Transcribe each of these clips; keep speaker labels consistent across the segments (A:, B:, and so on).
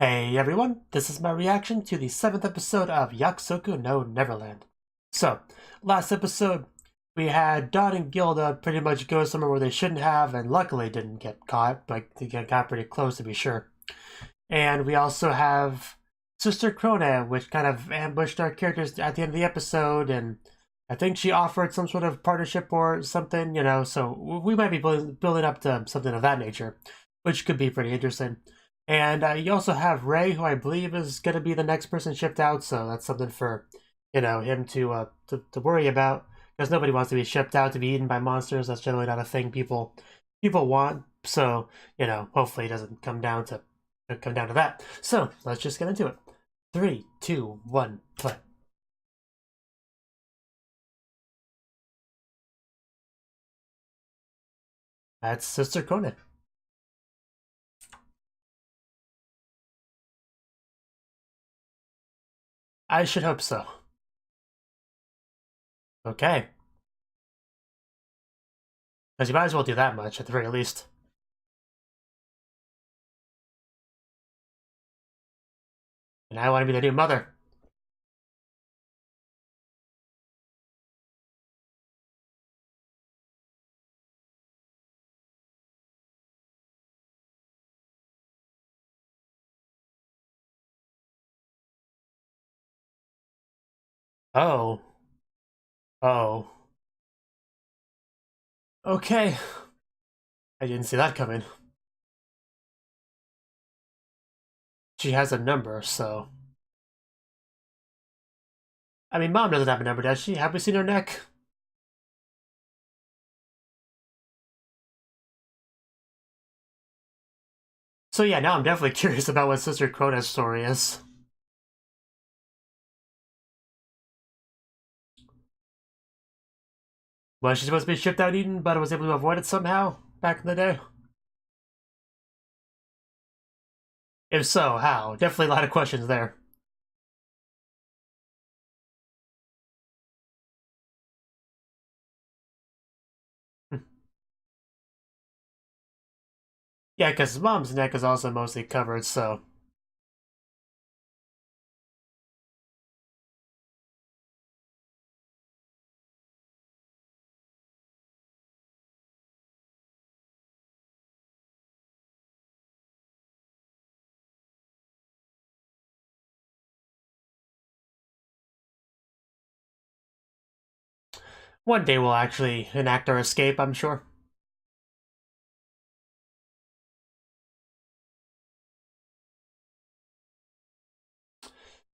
A: Hey everyone, this is my reaction to the 7th episode of Yakusoku no Neverland. So, last episode, we had Dawn and Gilda pretty much go somewhere where they shouldn't have, and luckily didn't get caught, but they got pretty close to be sure. And we also have Sister Krona, which kind of ambushed our characters at the end of the episode, and I think she offered some sort of partnership or something, so we might be building up to something of that nature, which could be pretty interesting. And you also have Ray, who I believe is going to be the next person shipped out, so that's something for, him to worry about, because nobody wants to be shipped out to be eaten by monsters. That's generally not a thing people want. So, hopefully it doesn't come down to that. So let's just get into it. 3, 2, 1, play. That's Sister Conan. I should hope so. Okay. Because you might as well do that much, at the very least. And I want to be the new mother. Oh. Oh. Okay. I didn't see that coming. She has a number, so... I mean, Mom doesn't have a number, does she? Have we seen her neck? So yeah, now I'm definitely curious about what Sister Crota's story is. Was she supposed to be shipped out eaten, but was able to avoid it somehow back in the day? If so, how? Definitely a lot of questions there. Yeah, because Mom's neck is also mostly covered, so... One day we'll actually enact our escape, I'm sure.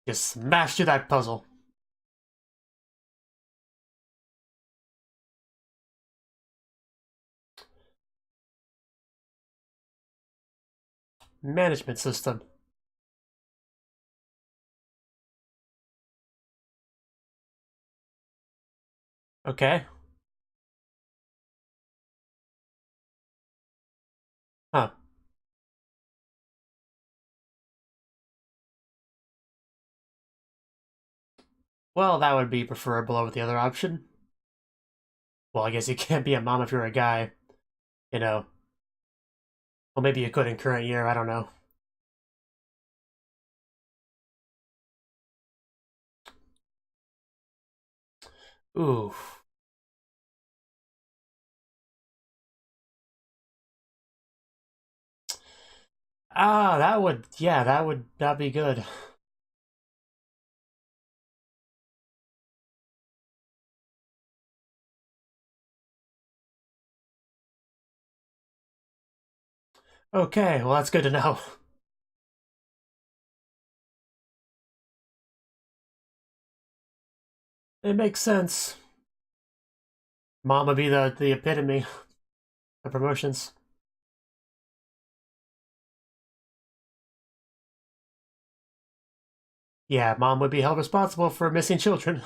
A: Just smash through that puzzle. Management system. Okay. Huh. Well, that would be preferable over the other option. Well, I guess you can't be a mom if you're a guy, you know. Well, maybe you could in current year, I don't know. Ooh. Ah, yeah, that'd be good. Okay, well, that's good to know. It makes sense. Mom would be the epitome of promotions. Yeah, Mom would be held responsible for missing children.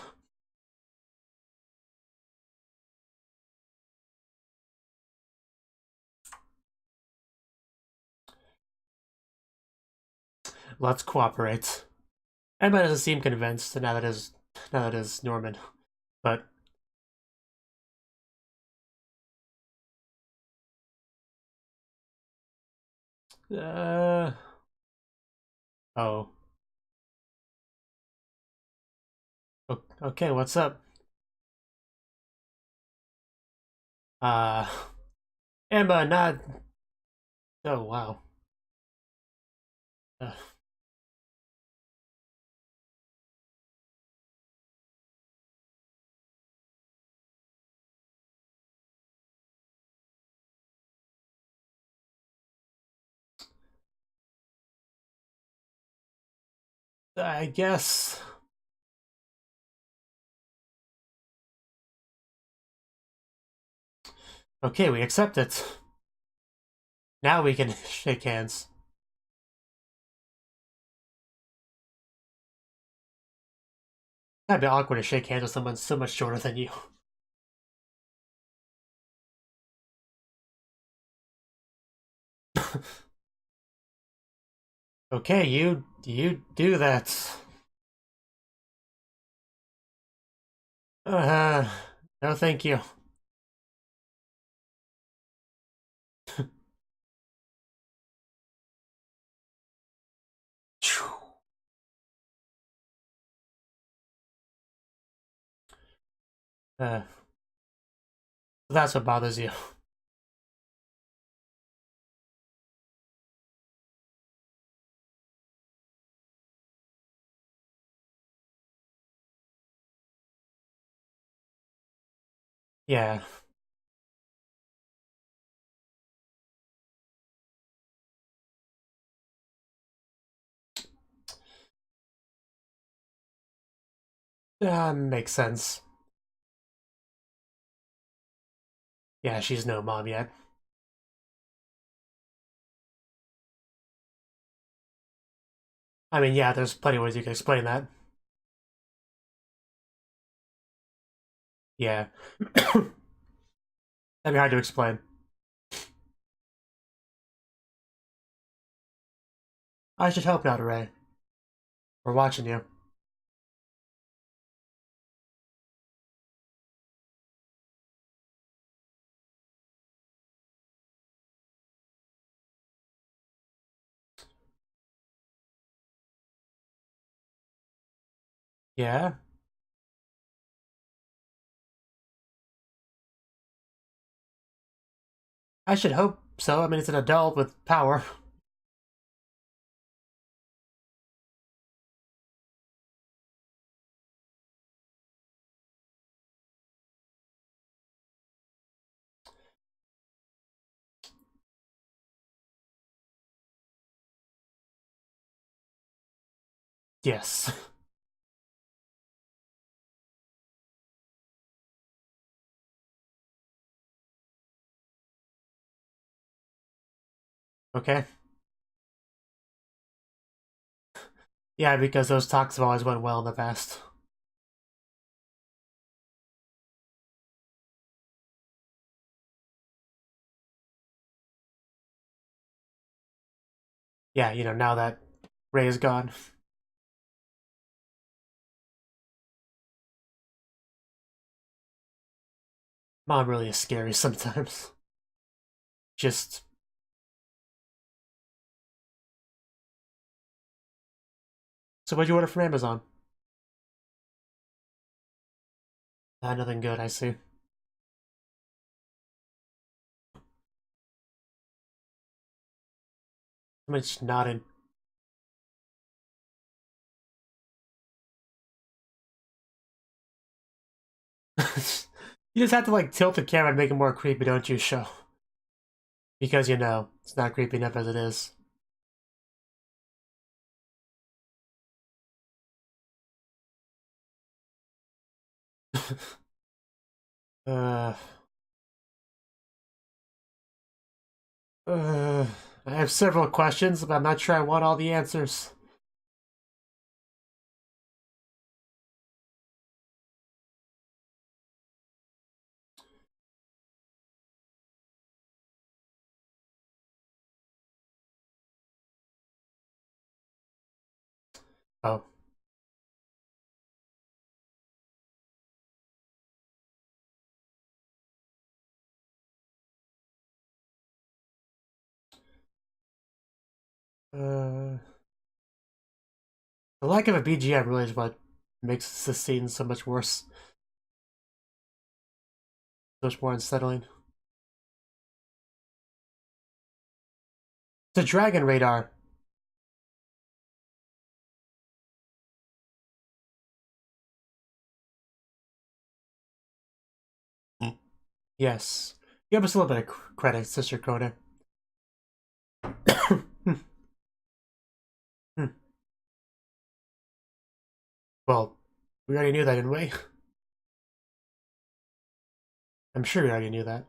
A: Let's cooperate. Emma doesn't seem convinced now that is Norman. But uh Oh. Okay, what's up? Uh, Emma, not... Oh, wow. Uh, I guess... Okay, we accept it. Now we can shake hands. That'd be awkward to shake hands with someone so much shorter than you. Okay, you do that. Uh, no thank you. Uh, that's what bothers you. Yeah. Makes sense. Yeah, she's no mom yet. I mean, yeah, there's plenty of ways you can explain that. Yeah. That'd be hard to explain. I should hope not, Ray. We're watching you. Yeah? I should hope so. I mean, it's an adult with power. Yes. Okay. Yeah, because those talks have always went well in the past. Yeah, you know, now that Ray is gone. Mom really is scary sometimes. Just... So what'd you order from Amazon? Nothing good, I see. I'm just nodding. You just have to, like, tilt the camera and make it more creepy, don't you, show? Because, you know, it's not creepy enough as it is. uh... Uh... I have several questions, but I'm not sure I want all the answers. Oh. Uh... The lack of a BGM really is what makes the scene so much worse. So much more unsettling. The dragon radar. Yes. Give us a little bit of credit, Sister Coda. Well, we already knew that, didn't we? I'm sure we already knew that.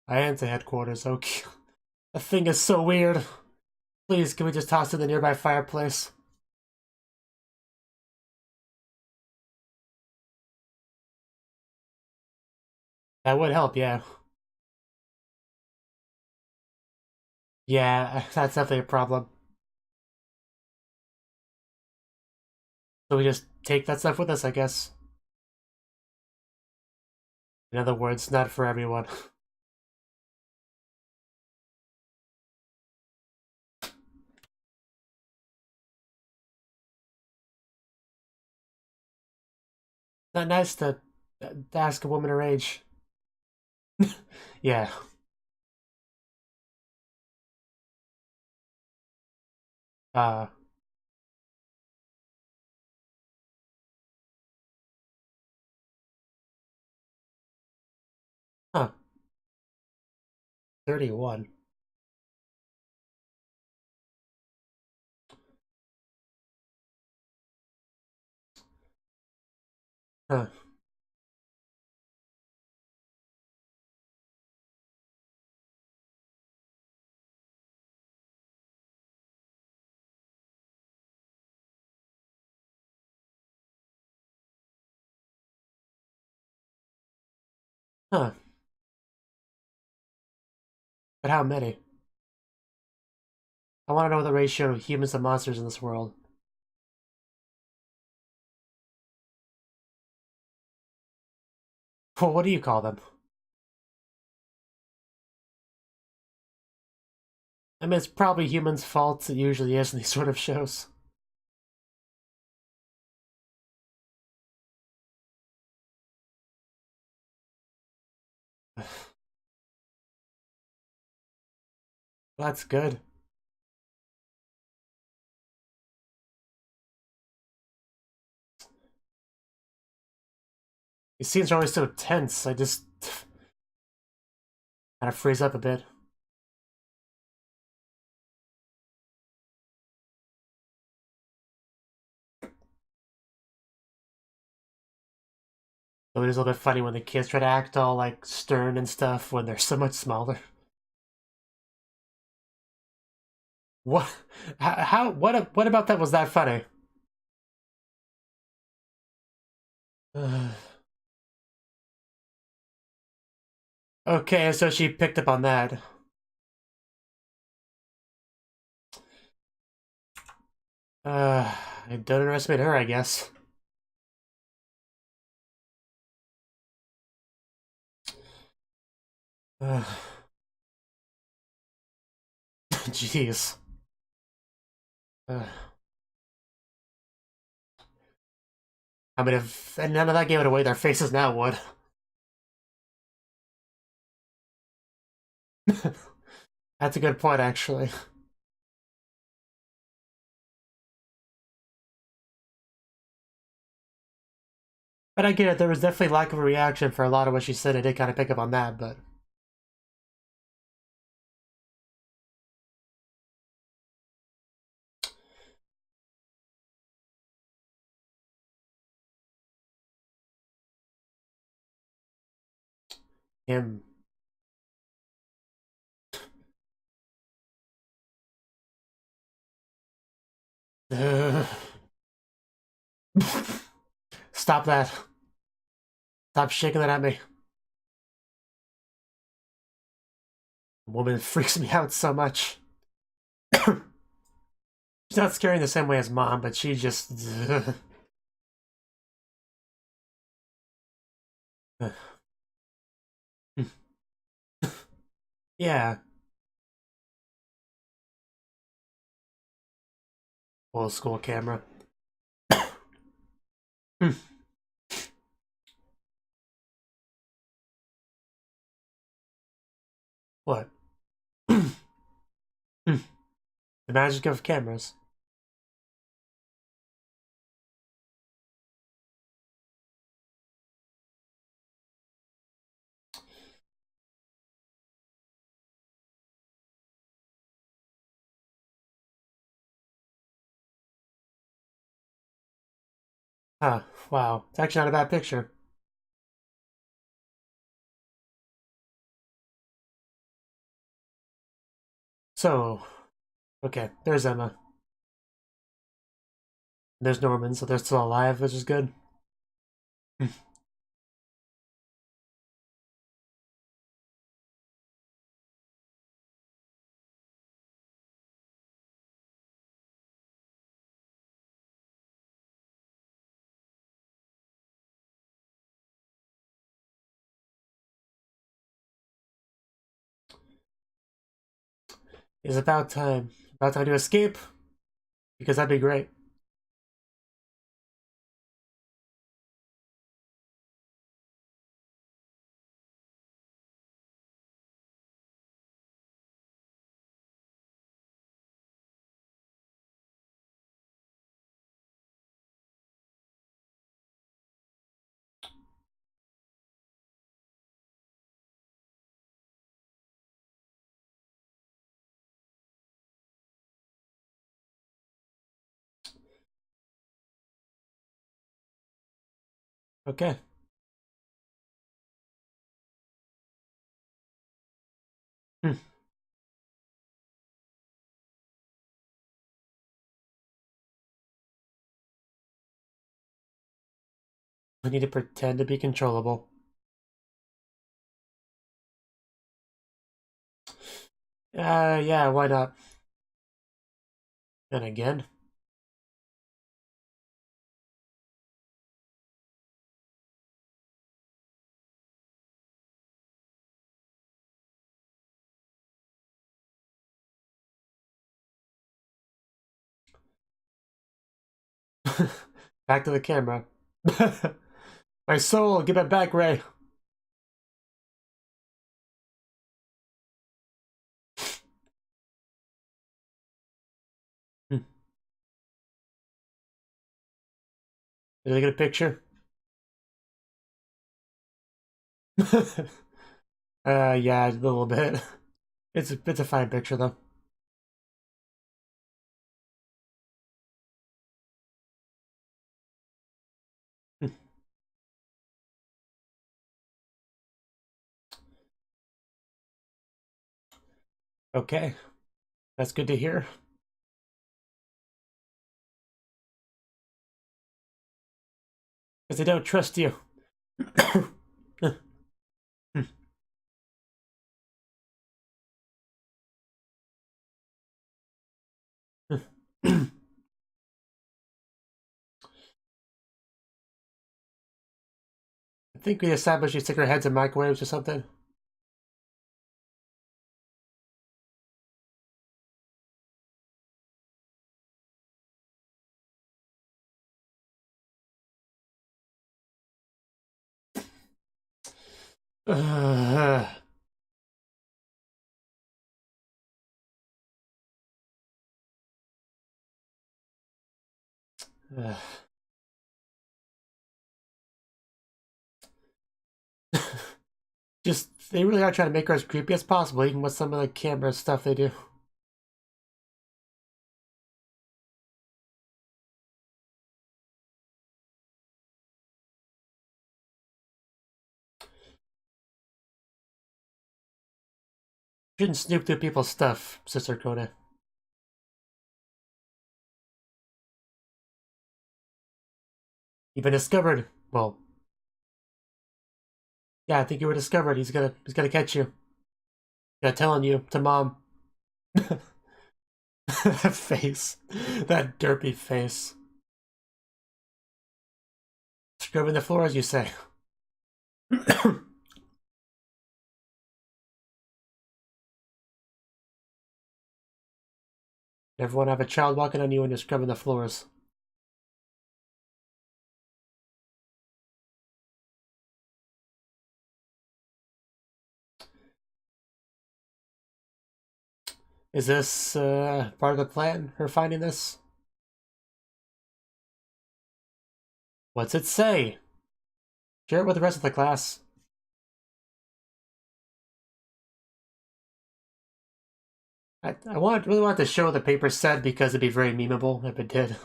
A: I am to headquarters, okay. The thing is so weird. Please, can we just toss it in the nearby fireplace? That would help, yeah. Yeah, that's definitely a problem. So we just take that stuff with us, I guess. In other words, not for everyone. Not nice to ask a woman her age. Yeah. Uh, huh. 31. Huh. Huh. But how many? I want to know the ratio of humans to monsters in this world. Well, what do you call them? I mean, it's probably humans' fault. It usually is in these sort of shows. That's good. These scenes are always so tense. I just kind of freeze up a bit. So it is a little bit funny when the kids try to act all like stern and stuff when they're so much smaller. What? How? What about that was that funny? Okay, so she picked up on that. I don't underestimate her, I guess. Jeez. I mean, if and none of that gave it away, their faces now would. That's a good point, actually. But I get it, there was definitely lack of a reaction for a lot of what she said. I did kind of pick up on that, but... Him. Stop that. Stop shaking that at me. Woman freaks me out so much. She's not scary in the same way as Mom, but she just... Yeah. Old school camera. Hmm. What? Hmm. The magic of cameras. Huh. Wow. It's actually not a bad picture. So, okay, there's Emma. There's Norman, so they're still alive, which is good. Hmm. It's about time. About time to escape, because that'd be great. Okay. Hmm. We need to pretend to be controllable. Yeah, why not? And again. Back to the camera. My soul, give it back, Ray. Hmm. Did I get a picture? Yeah, a little bit. It's a fine picture though. Hmm. Okay, that's good to hear. Because they don't trust you. I think we established you stick our heads in microwaves or something. Uh, uh. Just, they really are trying to make her as creepy as possible, even with some of the camera stuff they do. Shouldn't snoop through people's stuff, Sister Kona. You've been discovered. Well, yeah, I think you were discovered. He's gonna catch you. Yeah, telling you to mom. That face. That derpy face. Scrubbing the floor, as you say. Never want to have a child walking on you and you're scrubbing the floors. Is this part of the plan, her finding this? What's it say? Share it with the rest of the class. I really want to show what the paper said because it'd be very memeable if it did.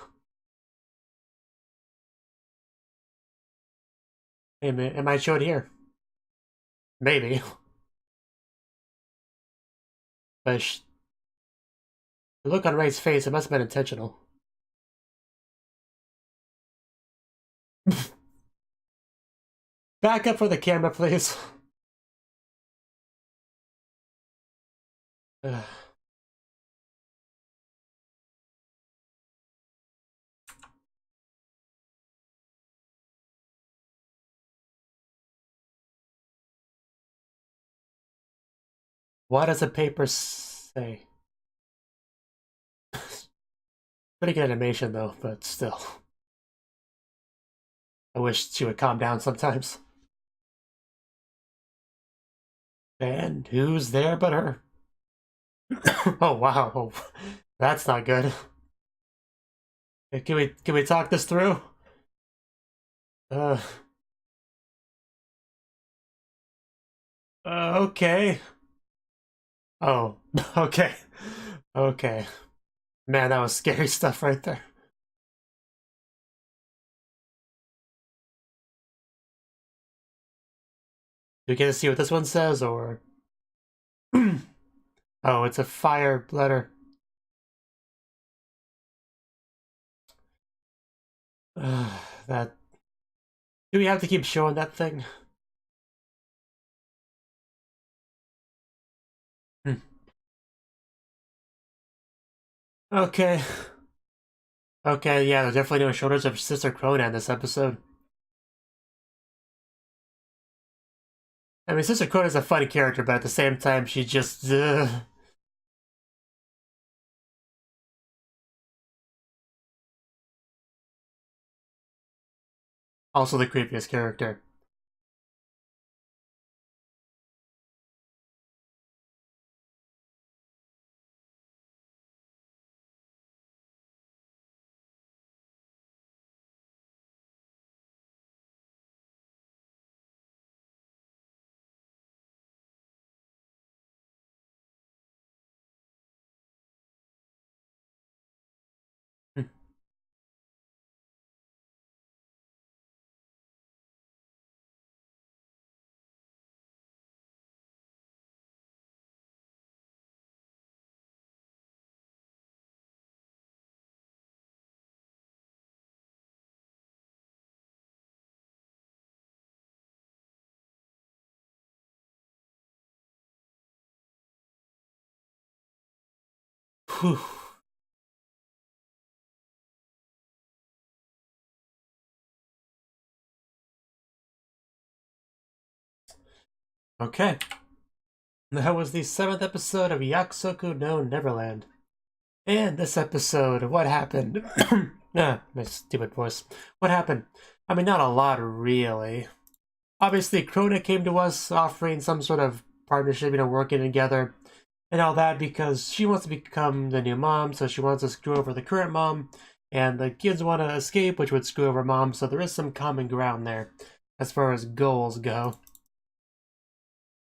A: It might show it here. Maybe. But the look on Ray's face, it must have been intentional. Back up for the camera, please. What does the paper say? Pretty good animation though, but still. I wish she would calm down sometimes. And who's there but her? Oh wow, oh, that's not good. Can we talk this through? Okay. Oh, okay. Okay. Man, that was scary stuff right there. Do we get to see what this one says, or... Oh, it's a fire letter. That... Do we have to keep showing that thing? Okay. Okay, yeah, there's definitely no shoulders of Sister Crona in this episode. I mean, Sister Crona's a funny character, but at the same time, she's just... Also the creepiest character. Whew. Okay. That was the 7th episode of Yakusoku no Neverland. And this episode, what happened? My stupid voice. What happened? I mean, not a lot, really. Obviously, Crona came to us offering some sort of partnership, working together and all that because she wants to become the new mom, so she wants to screw over the current mom, and the kids want to escape, which would screw over mom, so there is some common ground there as far as goals go.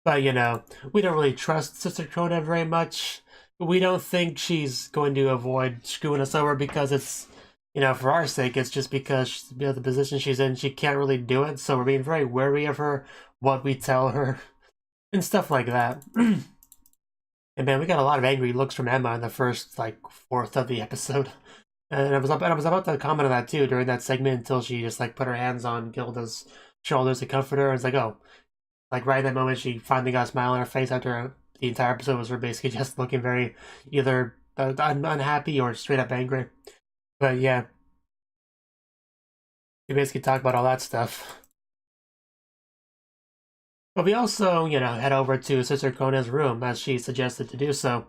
A: But, we don't really trust Sister Crona very much. We don't think she's going to avoid screwing us over because it's, for our sake, it's just because the position she's in, she can't really do it, so we're being very wary of her, what we tell her, and stuff like that. And man, we got a lot of angry looks from Emma in the first, fourth of the episode. And I was about to comment on that too during that segment until she just, put her hands on Gilda's shoulders to comfort her, and it's like, oh. Right in that moment, she finally got a smile on her face after the entire episode was her basically just looking very either unhappy or straight up angry. But yeah, we basically talk about all that stuff. But we also, head over to Sister Crona's room as she suggested to do so.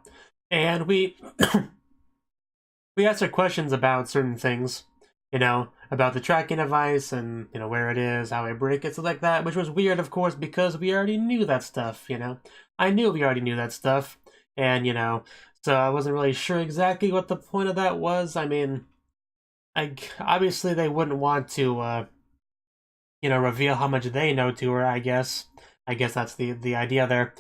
A: And we we asked her questions about certain things, you know, about the tracking device and, you know, where it is, how I break it, stuff like that, which was weird, of course, because we already knew that stuff, you know. I knew we already knew that stuff, and, you know, so I wasn't really sure exactly what the point of that was. I mean, obviously they wouldn't want to, you know, reveal how much they know to her, I guess. I guess that's the idea there.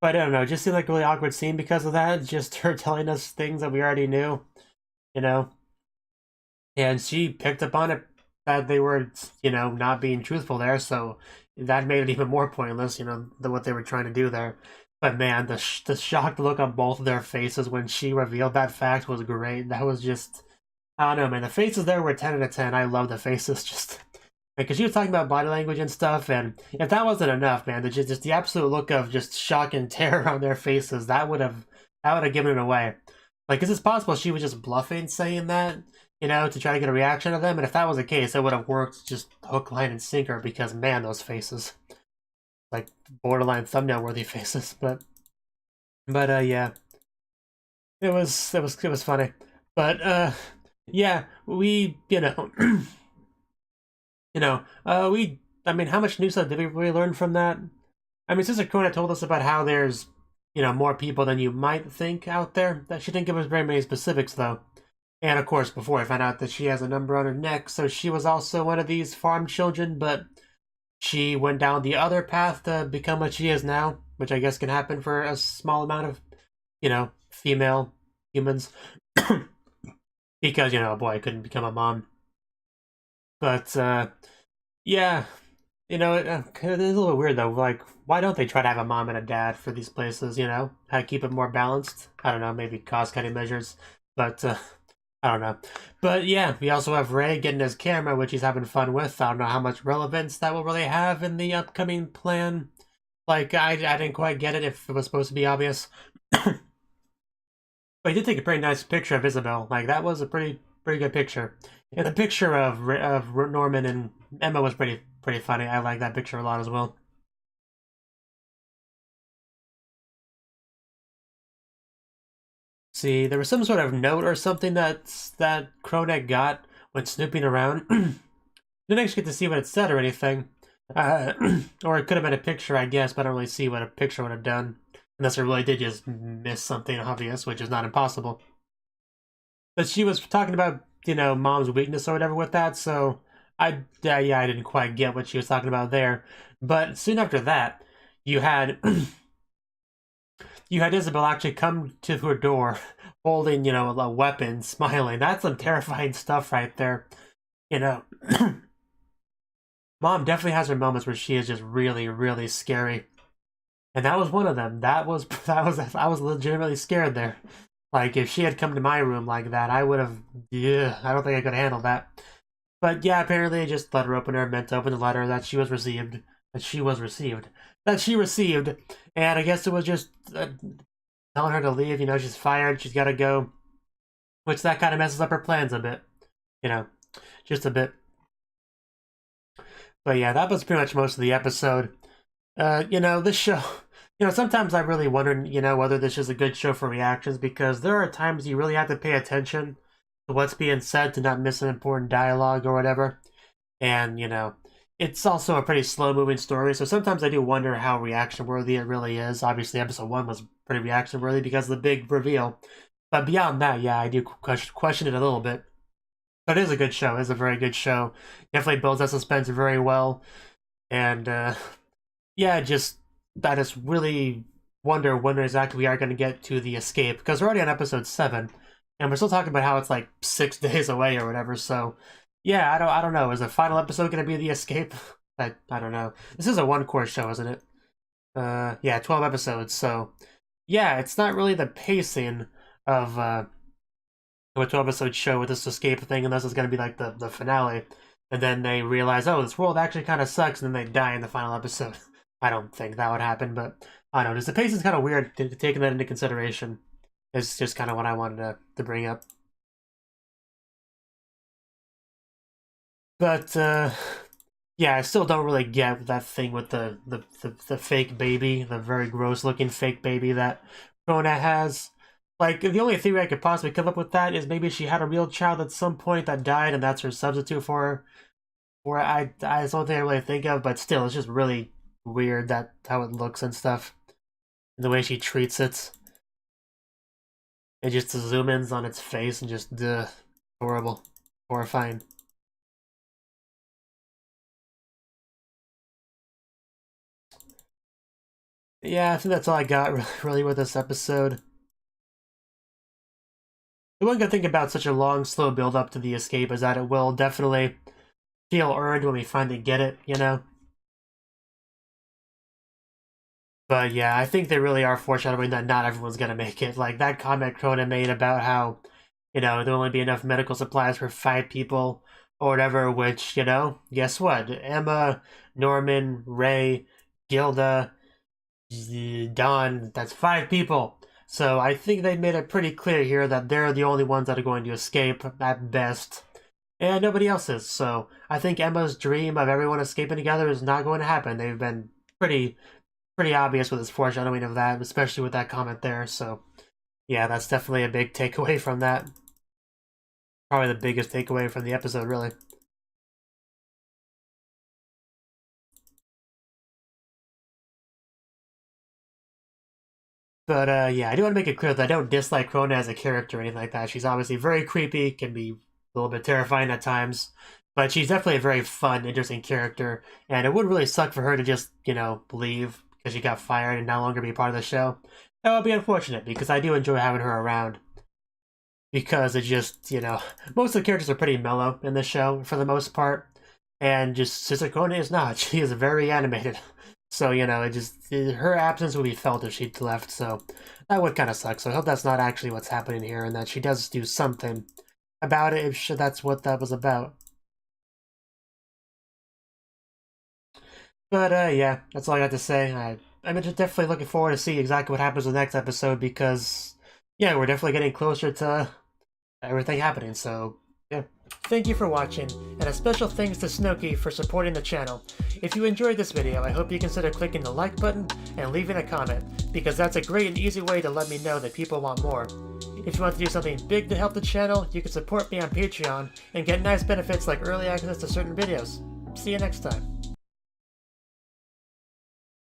A: But I don't know, it just seemed like a really awkward scene because of that. Just her telling us things that we already knew, you know. And she picked up on it that they were, you know, not being truthful there, so that made it even more pointless, you know, than what they were trying to do there. But man, the shocked look on both of their faces when she revealed that fact was great. That was just, I don't know, man. The faces there were 10 out of 10. I love the faces, just because she was talking about body language and stuff, and if that wasn't enough, man, just the absolute look of just shock and terror on their faces, that would have given it away. Like, is it possible she was just bluffing, saying that, you know, to try to get a reaction of them? And if that was the case, it would have worked just hook, line, and sinker, because, man, those faces. Like, borderline thumbnail-worthy faces, but yeah. It was funny. But, yeah, we, you know, you know, I mean, how much new stuff did we really learn from that? I mean, Sister Kona told us about how there's, you know, more people than you might think out there. That she didn't give us very many specifics, though. And of course, before I found out that she has a number on her neck, so she was also one of these farm children, but she went down the other path to become what she is now, which I guess can happen for a small amount of, you know, female humans. Because, you know, a boy couldn't become a mom. But, yeah, you know, it is a little weird, though. Like, why don't they try to have a mom and a dad for these places, you know? How to keep it more balanced? I don't know, maybe cost-cutting measures. But, I don't know. But yeah, we also have Ray getting his camera, which he's having fun with. I don't know how much relevance that will really have in the upcoming plan. Like, I didn't quite get it if it was supposed to be obvious. But he did take a pretty nice picture of Isabel. Like, that was a pretty good picture. And the picture of Norman and Emma was pretty funny. I like that picture a lot as well. See, there was some sort of note or something that Kronek got when snooping around. Didn't actually get to see what it said or anything. Or it could have been a picture, I guess, but I don't really see what a picture would have done. Unless I really did just miss something obvious, which is not impossible. But she was talking about, you know, mom's weakness or whatever with that, so yeah, I didn't quite get what she was talking about there. But soon after that, you had you had Isabel actually come to her door holding, you know, a weapon, smiling. That's some terrifying stuff right there. You know, Mom definitely has her moments where she is just really scary. And that was one of them. I was legitimately scared there. Like, if she had come to my room like that, I would have, yeah, I don't think I could handle that. But yeah, apparently I just let her open her, meant to open the letter that she received. And I guess it was just telling her to leave, you know, she's fired, she's gotta go. Which that kind of messes up her plans a bit. You know, just a bit. But yeah, that was pretty much most of the episode. You know, this show, you know, sometimes I really wonder, you know, whether this is a good show for reactions, because there are times you really have to pay attention to what's being said to not miss an important dialogue or whatever. And, you know, it's also a pretty slow-moving story, so sometimes I do wonder how reaction-worthy it really is. Obviously, episode 1 was pretty reaction-worthy because of the big reveal. But beyond that, yeah, I do question it a little bit. But it is a good show. It is a very good show. Definitely builds that suspense very well. And, yeah, just, I just really wonder when exactly we are going to get to the escape. Because we're already on episode 7, and we're still talking about how it's like 6 days away or whatever, so... Yeah, I don't know. Is the final episode going to be the escape? I don't know. This is a one-course show, isn't it? Yeah, 12 episodes, so... Yeah, it's not really the pacing of a 12-episode show with this escape thing, unless it's going to be like the finale. And then they realize, oh, this world actually kind of sucks, and then they die in the final episode. I don't think that would happen, but... I don't know, just the pacing's kind of weird, taking that into consideration. It's just kind of what I wanted to bring up. But, yeah, I still don't really get that thing with the fake baby, the very gross-looking fake baby that Krona has. Like, the only theory I could possibly come up with that is maybe she had a real child at some point that died and that's her substitute for her. Or that's the only thing I really think of, but still, it's just really weird that how it looks and stuff. And the way she treats it. It just zoom ins on its face and just, horrible. Horrifying. Yeah, I think that's all I got really with this episode. The one good thing about such a long, slow build up to the escape is that it will definitely feel earned when we finally get it, you know? But yeah, I think they really are foreshadowing that not everyone's gonna make it. Like that comment Krona made about how, there'll only be enough medical supplies for 5 people or whatever, which, guess what? Emma, Norman, Ray, Gilda, Don, that's 5 people. So I think they made it pretty clear here that they're the only ones that are going to escape at best. And nobody else is. So I think Emma's dream of everyone escaping together is not going to happen. They've been pretty obvious with this foreshadowing of that, especially with that comment there. So yeah, that's definitely a big takeaway from that. Probably the biggest takeaway from the episode, really. But yeah, I do want to make it clear that I don't dislike Krona as a character or anything like that. She's obviously very creepy, can be a little bit terrifying at times, but she's definitely a very fun, interesting character, and it would really suck for her to just, leave because she got fired and no longer be part of the show. That would be unfortunate, because I do enjoy having her around. Because it just, most of the characters are pretty mellow in this show, for the most part, and just Sister Krona is not. She is very animated. So, her absence would be felt if she'd left, so that would kind of suck. So I hope that's not actually what's happening here, and that she does do something about it if that's what that was about. But yeah, that's all I got to say. I'm just definitely looking forward to see exactly what happens in the next episode, because, yeah, we're definitely getting closer to everything happening, so yeah. Thank you for watching, and a special thanks to Cnouki for supporting the channel. If you enjoyed this video, I hope you consider clicking the like button and leaving a comment, because that's a great and easy way to let me know that people want more. If you want to do something big to help the channel, you can support me on Patreon and get nice benefits like early access to certain videos. See you next time.